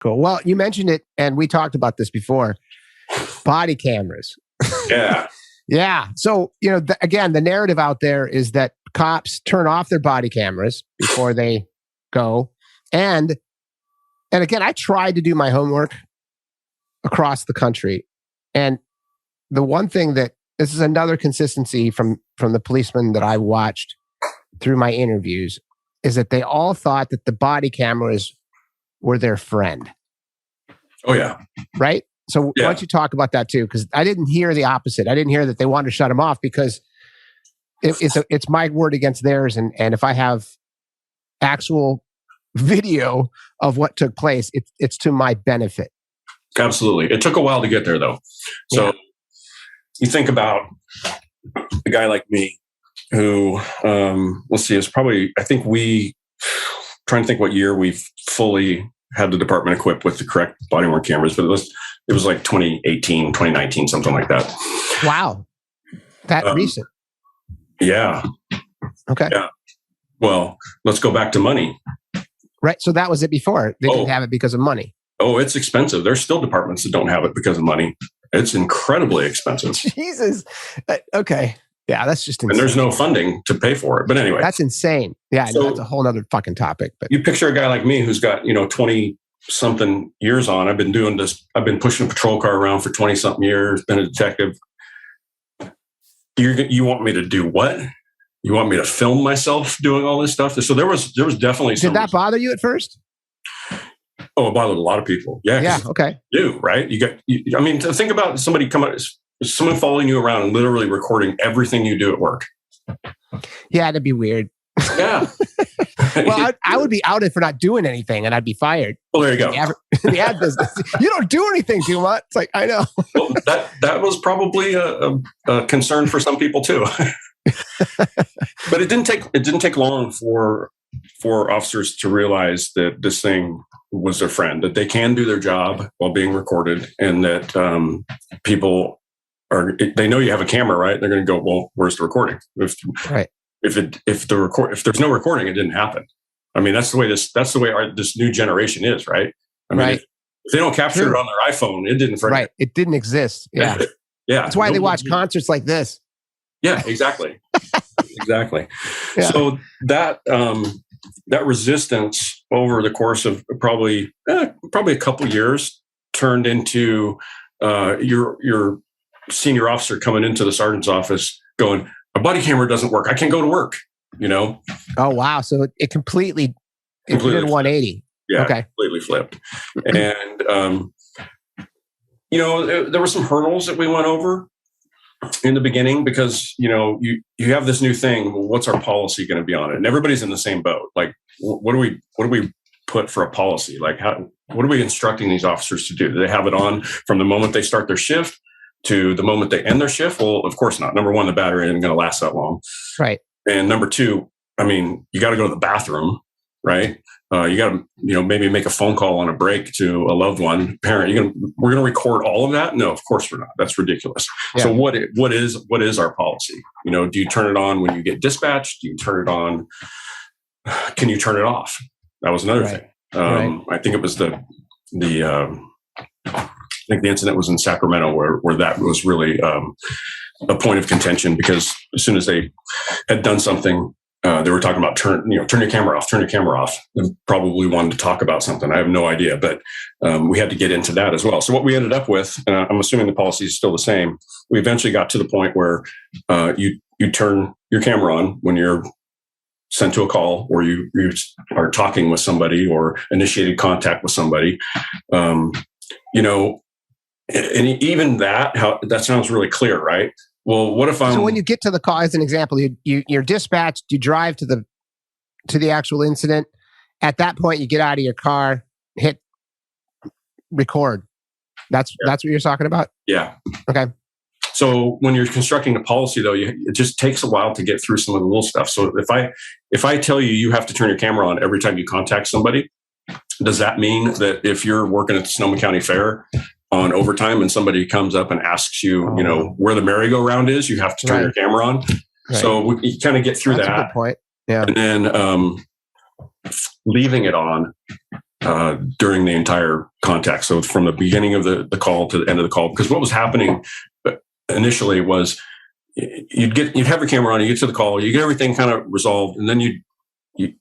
Cool. Well, you mentioned it, and we talked about this before. Body cameras. Yeah. Yeah. So, again, the narrative out there is that cops turn off their body cameras before they go. And again, I tried to do my homework across the country. And the one thing this is another consistency from the policemen that I watched through my interviews, is that they all thought that the body cameras were their friend. Oh, yeah. Right? So why don't you talk about that too? Because I didn't hear the opposite. I didn't hear that they wanted to shut them off because it's my word against theirs. And if I have actual video of what took place, it's to my benefit. Absolutely. It took a while to get there, though. So you think about a guy like me who, let's see, it's probably, I think trying to think what year we fully had the department equipped with the correct body-worn cameras, but it was like 2018, 2019, something like that. Wow. That recent. Yeah. Okay. Yeah. Well, let's go back to money. Right. So that was it before. They didn't have it because of money. Oh, it's expensive. There's still departments that don't have it because of money. It's incredibly expensive. Jesus. Okay. Yeah, that's just insane. And there's no funding to pay for it. But anyway. That's insane. Yeah, so that's a whole other fucking topic. But you picture a guy like me who's got, 20-something years on. I've been doing this. I've been pushing a patrol car around for 20-something years, been a detective. You want me to do what? You want me to film myself doing all this stuff? So there was definitely Did that bother you at first? Oh, it bothered a lot of people. Yeah. Yeah. Okay. You, right? To think about someone following you around and literally recording everything you do at work. Yeah, that'd be weird. Yeah. Well, I would be outed for not doing anything, and I'd be fired. Well, there you go. The ad business. You don't do anything too much. It's like, I know. Well, that was probably a concern for some people too. But it didn't take long for officers to realize that this thing was their friend, that they can do their job while being recorded, and that people they know you have a camera, right? They're going to go, well, where's the recording? If there's no recording, it didn't happen. I mean, that's the way this new generation is, right? I mean, if they don't capture it on their iPhone, it didn't. Right. It didn't exist. Yeah. Yeah. That's why they watch concerts like this. Yeah, exactly. Exactly. Yeah. So that resistance over the course of probably a couple years turned into your senior officer coming into the sergeant's office going, "A body camera doesn't work. I can't go to work." Oh wow! So it completely did 180. Yeah, okay. Completely flipped. And there were some hurdles that we went over in the beginning because you have this new thing. Well, what's our policy going to be on it? And everybody's in the same boat. Like, what do we put for a policy? Like, what are we instructing these officers to do? Do they have it on from the moment they start their shift to the moment they end their shift? Well, of course not. Number one, the battery isn't going to last that long. Right. And number two, I mean, you got to go to the bathroom, right? You got to, maybe make a phone call on a break to a loved one, parent. We're going to record all of that? No, of course we're not. That's ridiculous. Yeah. So what is our policy? Do you turn it on when you get dispatched? Do you turn it on? Can you turn it off? That was another thing. I think it was I think the incident was in Sacramento where that was really a point of contention, because as soon as they had done something, they were talking about turn your camera off, and probably wanted to talk about something. I have no idea, but we had to get into that as well. So what we ended up with, and I'm assuming the policy is still the same, we eventually got to the point where you turn your camera on when you're sent to a call, or you are talking with somebody or initiated contact with somebody. And even that sounds really clear, right? Well, what if So when you get to the call, as an example, you're dispatched, you drive to the actual incident. At that point, you get out of your car, hit record. That's what you're talking about? Yeah. Okay. So when you're constructing a policy, though, it just takes a while to get through some of the little stuff. So if I tell you have to turn your camera on every time you contact somebody, does that mean that if you're working at the Sonoma County Fair on overtime and somebody comes up and asks you, where the merry-go-round is, you have to turn your camera on? Right. So you kind of get through that. That's a good point. Yeah. And then leaving it on during the entire contact. So from the beginning of the call to the end of the call, because what was happening initially was you'd have your camera on, you get to the call, you get everything kind of resolved, and then you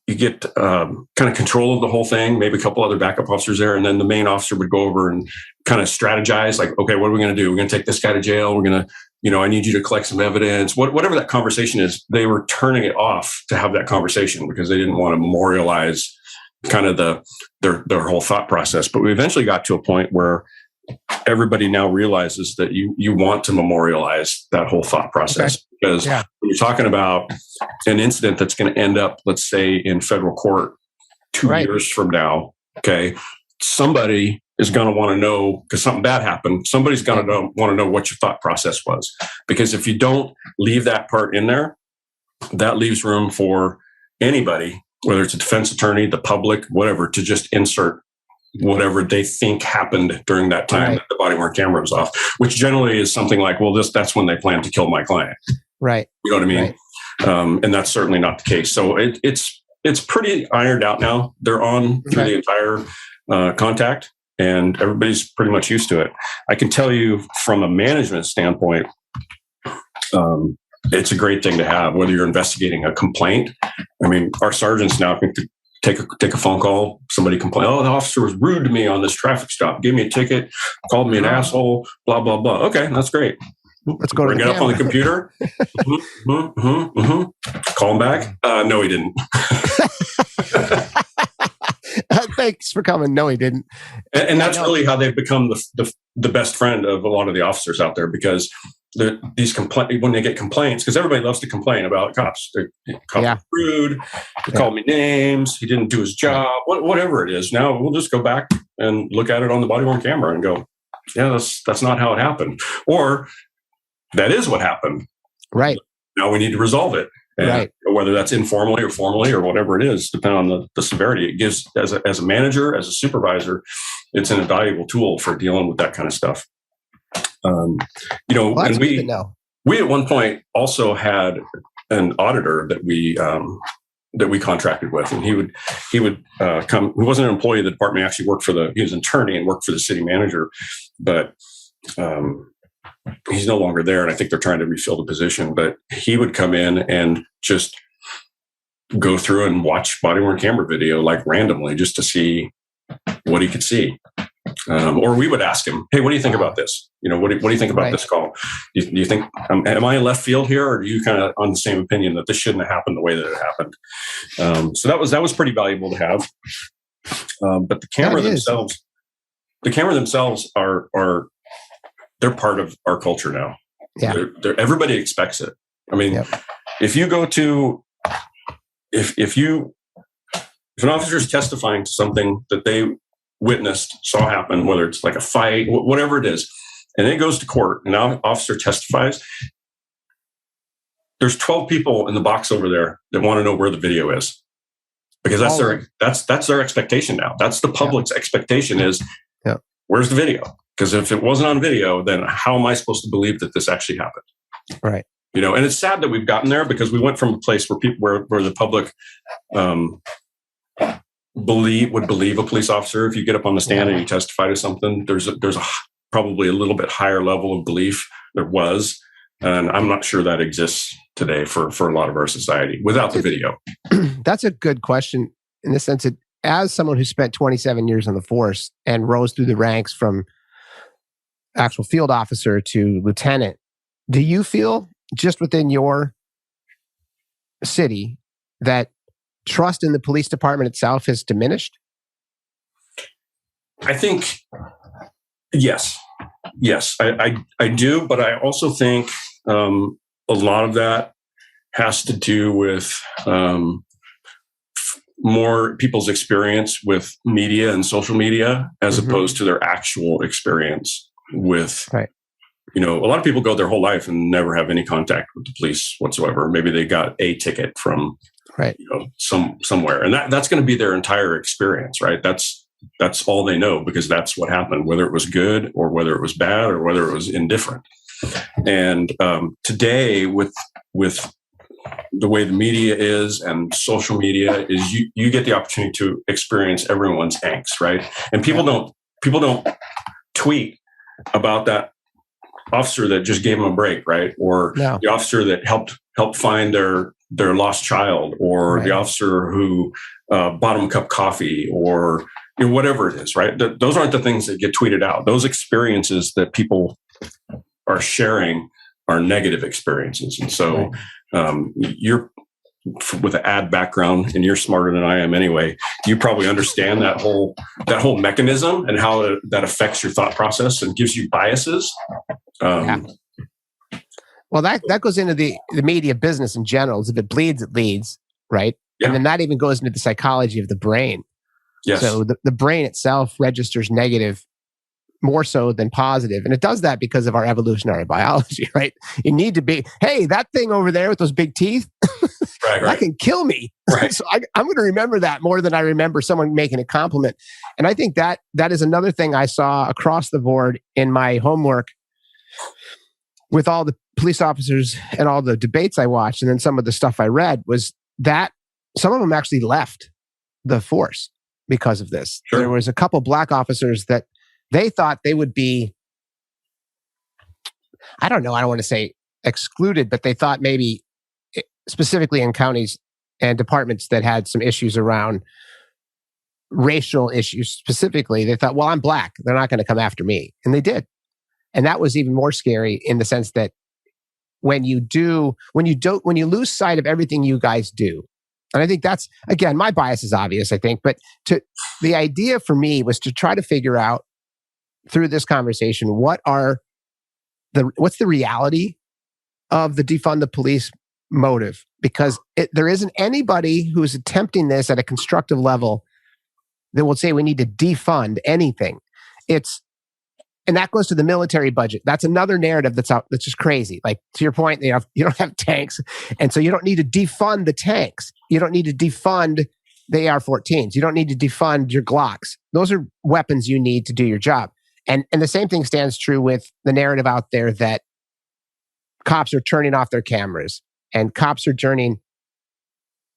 get kind of control of the whole thing, maybe a couple other backup officers there, and then the main officer would go over and kind of strategize, like, okay, what are we going to do? We're going to take this guy to jail. We're going to, I need you to collect some evidence. Whatever that conversation is, they were turning it off to have that conversation because they didn't want to memorialize kind of their whole thought process. But we eventually got to a point where everybody now realizes that you want to memorialize that whole thought process. Okay. Because when you're talking about an incident that's going to end up, let's say, in federal court 2 years from now, okay, somebody is going to want to know, because something bad happened, somebody's going to want to know what your thought process was. Because if you don't leave that part in there, that leaves room for anybody, whether it's a defense attorney, the public, whatever, to just insert whatever they think happened during that time that the body-worn camera was off, which generally is something like, well, that's when they plan to kill my client. Right. You know what I mean? Right. And that's certainly not the case. So it's pretty ironed out now. They're on through the entire contact, and everybody's pretty much used to it. I can tell you from a management standpoint, it's a great thing to have, whether you're investigating a complaint. I mean, our sergeants now can take a phone call. Somebody complained, oh, the officer was rude to me on this traffic stop, gave me a ticket, called me an asshole, blah, blah, blah. Okay, that's great. Let's go bring it up on the computer. Call him back. No, he didn't. Thanks for coming. No, he didn't. And that's really how they've become the best friend of a lot of the officers out there, because when they get complaints, because everybody loves to complain about cops. Cops are rude. They called me names. He didn't do his job. Whatever it is. Now we'll just go back and look at it on the body-worn camera and go, yeah, that's not how it happened. Or that is what happened. Right. Now we need to resolve it. And whether that's informally or formally or whatever it is, depending on the severity, it gives, as a manager, as a supervisor, it's an invaluable tool for dealing with that kind of stuff. And we at one point also had an auditor that we contracted with, and he would come. He wasn't an employee of the department. He actually worked he was an attorney and worked for the city manager, but he's no longer there, and I think they're trying to refill the position. But he would come in and just go through and watch body-worn camera video, like randomly, just to see what he could see. Or we would ask him, hey, what do you think about this? What do you think about this call? Do you think, am I in left field here? Or are you kind of on the same opinion that this shouldn't have happened the way that it happened? So that was pretty valuable to have. But the camera themselves are they're part of our culture now. Yeah. Everybody expects it. I mean, if you go to, if an officer is testifying to something that they witnessed, saw happen, whether it's like a fight, whatever it is, and it goes to court, and an officer testifies, there's 12 people in the box over there that want to know where the video is, because that's their expectation now. That's the public's expectation is, where's the video? Because if it wasn't on video, then how am I supposed to believe that this actually happened? Right. And it's sad that we've gotten there, because we went from a place where where the public would believe a police officer. If you get up on the stand and you testify to something, there's probably a little bit higher level of belief. There was, and I'm not sure that exists today for a lot of our society without the video. That's a good question in the sense that, as someone who spent 27 years on the force and rose through the ranks from actual field officer to lieutenant, do you feel just within your city that trust in the police department itself has diminished? I think, yes, I do. But I also think a lot of that has to do with more people's experience with media and social media, as opposed to their actual experience with, a lot of people go their whole life and never have any contact with the police whatsoever. Maybe they got a ticket from somewhere, and that's going to be their entire experience, right? That's all they know, because that's what happened, whether it was good or whether it was bad or whether it was indifferent. And today, with the way the media is and social media is you get the opportunity to experience everyone's angst, right? And people don't tweet about that officer that just gave them a break, right? Or the officer that helped find their lost child, or the officer who bought them a cup of coffee, or whatever it is, right? Those aren't the things that get tweeted out. Those experiences that people are sharing are negative experiences. And so you're with an ad background, and you're smarter than I am anyway. You probably understand that whole mechanism and how that affects your thought process and gives you biases. Well, that goes into the media business in general. If it bleeds, it leads, right? Yeah. And then that even goes into the psychology of the brain. Yes. So the brain itself registers negative more so than positive. And it does that because of our evolutionary biology, right? You need to be, hey, that thing over there with those big teeth, that can kill me. Right. So I'm going to remember that more than I remember someone making a compliment. And I think that is another thing I saw across the board in my homework with all the police officers and all the debates I watched, and then some of the stuff I read, was that some of them actually left the force because of this. Sure. There was a couple black officers that they thought they would be, I don't want to say excluded, but they thought maybe specifically in counties and departments that had some issues around racial issues specifically, they thought, well, I'm black, they're not going to come after me. And they did. And that was even more scary in the sense that when you lose sight of everything you guys do, and I think that's, again, my bias is obvious, I think, but the idea for me was to try to figure out through this conversation, what's the reality of the defund the police motive? Because there isn't anybody who's attempting this at a constructive level that will say we need to defund anything. And that goes to the military budget. That's another narrative that's just crazy. Like, to your point, you don't have tanks, and so you don't need to defund the tanks. You don't need to defund the AR-14s. You don't need to defund your Glocks. Those are weapons you need to do your job. And the same thing stands true with the narrative out there that cops are turning off their cameras, and cops are turning